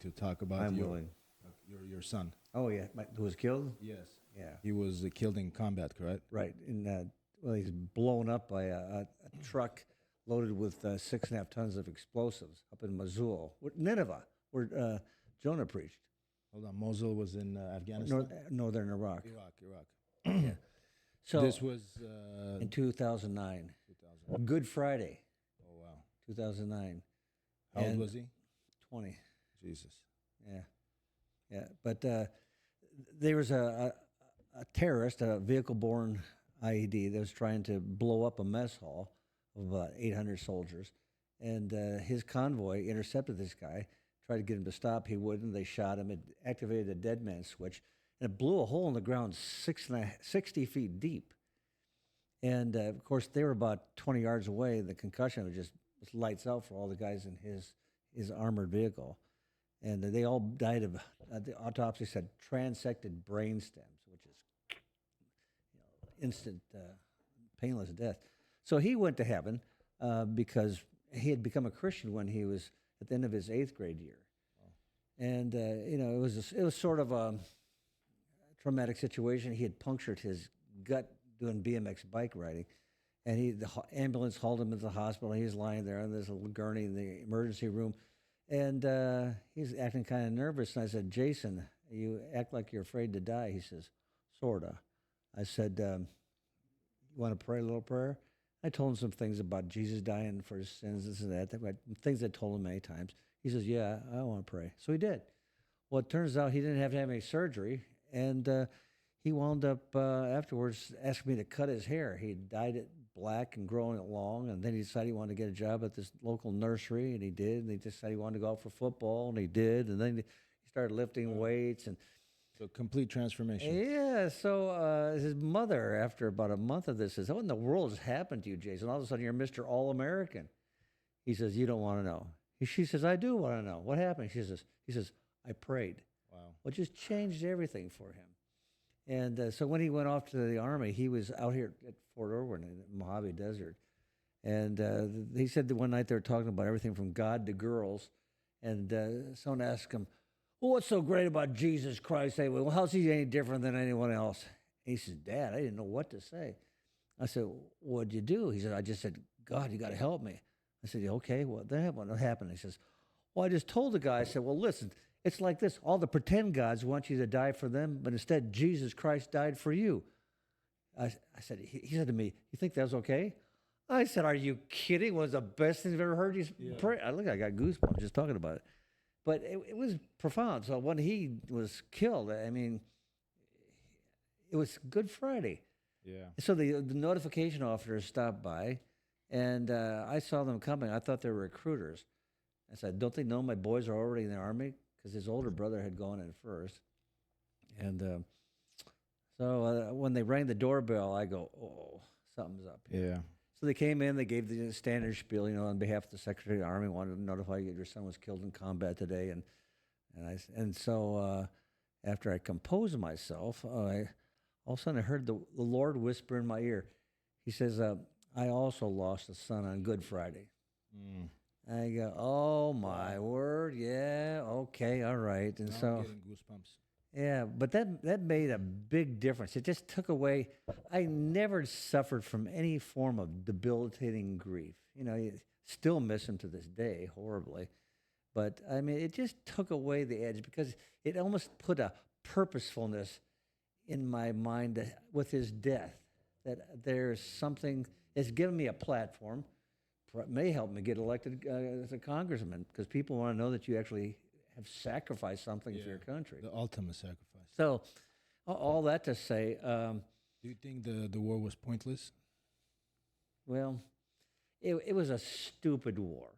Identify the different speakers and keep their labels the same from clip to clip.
Speaker 1: to talk about
Speaker 2: I'm willing.
Speaker 1: your son.
Speaker 2: Oh yeah, who was killed?
Speaker 1: Yes.
Speaker 2: Yeah,
Speaker 1: He was killed in combat, correct?
Speaker 2: right. Well, he's blown up by a truck loaded with 6.5 tons of explosives up in Mosul, Nineveh, where Jonah preached.
Speaker 1: Hold on. Mosul was in Afghanistan?
Speaker 2: Northern Iraq.
Speaker 1: Iraq.
Speaker 2: Yeah. So
Speaker 1: This was
Speaker 2: in 2009,
Speaker 1: 2000.
Speaker 2: Good Friday,
Speaker 1: Oh, wow.
Speaker 2: 2009.
Speaker 1: How old
Speaker 2: And
Speaker 1: was he?
Speaker 2: 20.
Speaker 1: Jesus.
Speaker 2: Yeah, yeah. But there was a terrorist, a vehicle-borne IED that was trying to blow up a mess hall of about 800 soldiers, and his convoy intercepted this guy, tried to get him to stop. He wouldn't. They shot him. It activated a dead man switch, and it blew a hole in the ground 60 feet deep. And of course, they were about 20 yards away. The concussion was lights out for all the guys in his armored vehicle. And they all died of, the autopsy said, transected brain stems, which is instant, painless death. So he went to heaven because he had become a Christian when he was at the end of his 8th grade year. And, it was sort of a traumatic situation. He had punctured his gut doing BMX bike riding. And the ambulance hauled him into the hospital. He was lying there on this little gurney in the emergency room. And he's acting kind of nervous. And I said, Jason, you act like you're afraid to die. He says, sorta. I said, you want to pray a little prayer? I told him some things about Jesus dying for his sins, this and that, things I told him many times. He says, yeah, I want to pray. So he did. Well, it turns out he didn't have to have any surgery. And he wound up afterwards asking me to cut his hair. He dyed it black and growing it long, and then he decided he wanted to get a job at this local nursery, and he did. And he decided he wanted to go out for football, and he did. And then he started lifting weights. And
Speaker 1: So complete transformation.
Speaker 2: yeah, so his mother, after about a month of this, says, what in the world has happened to you, Jason? All of a sudden, you're Mr. All-American. He says, you don't want to know. She says, I do want to know. What happened? He says, I prayed.
Speaker 1: Wow.
Speaker 2: Well, it just changed everything for him. And so when he went off to the Army, he was out here at Fort Irwin in the Mojave Desert. And he said that one night they were talking about everything from God to girls. And someone asked him, well, what's so great about Jesus Christ? They went, well, how's he any different than anyone else? And he says, Dad, I didn't know what to say. I said, what'd you do? He said, I just said, God, you got to help me. I said, okay, well, then what happened? He says, well, I just told the guy, I said, well, listen, it's like this. All the pretend gods want you to die for them, but instead Jesus Christ died for you. I said, he said to me, you think that's okay? I said, are you kidding? One of the best things I've ever heard you pray. I got goosebumps just talking about it. But it was profound. So when he was killed, I mean, it was Good Friday.
Speaker 1: Yeah.
Speaker 2: So the notification officers stopped by, and I saw them coming. I thought they were recruiters. I said, don't they know my boys are already in the Army? Because his older brother had gone in first. And so when they rang the doorbell, I go, oh, something's up here.
Speaker 1: Yeah.
Speaker 2: So they came in, they gave the standard spiel, on behalf of the Secretary of the Army, wanted to notify you your son was killed in combat today. And so after I composed myself, all of a sudden I heard the Lord whisper in my ear. He says, I also lost a son on Good Friday.
Speaker 1: Mm.
Speaker 2: I go, oh my word, yeah, okay, all right. And
Speaker 1: Now
Speaker 2: so
Speaker 1: I'm getting goosebumps.
Speaker 2: yeah, but that made a big difference. It just took away. I never suffered from any form of debilitating grief. You still miss him to this day horribly, but I mean, it just took away the edge because it almost put a purposefulness in my mind with his death. That there's something. It's given me a platform. May help me get elected as a congressman because people want to know that you actually have sacrificed something for your country.
Speaker 1: The ultimate sacrifice.
Speaker 2: So, all that to say,
Speaker 1: Do you think the war was pointless?
Speaker 2: well, it was a stupid war.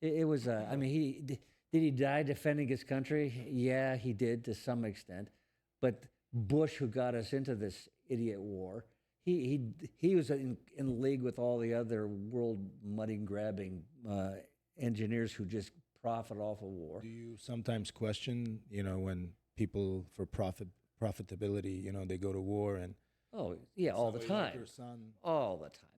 Speaker 2: It was. I mean, did he die defending his country? Yeah, he did to some extent. But Bush, who got us into this idiot war, he was in league with all the other world money grabbing engineers who just profit off of war.
Speaker 1: Do you sometimes question, when people for profitability, they go to war and
Speaker 2: Oh yeah, all the
Speaker 1: somebody like
Speaker 2: time,
Speaker 1: your son
Speaker 2: all the time.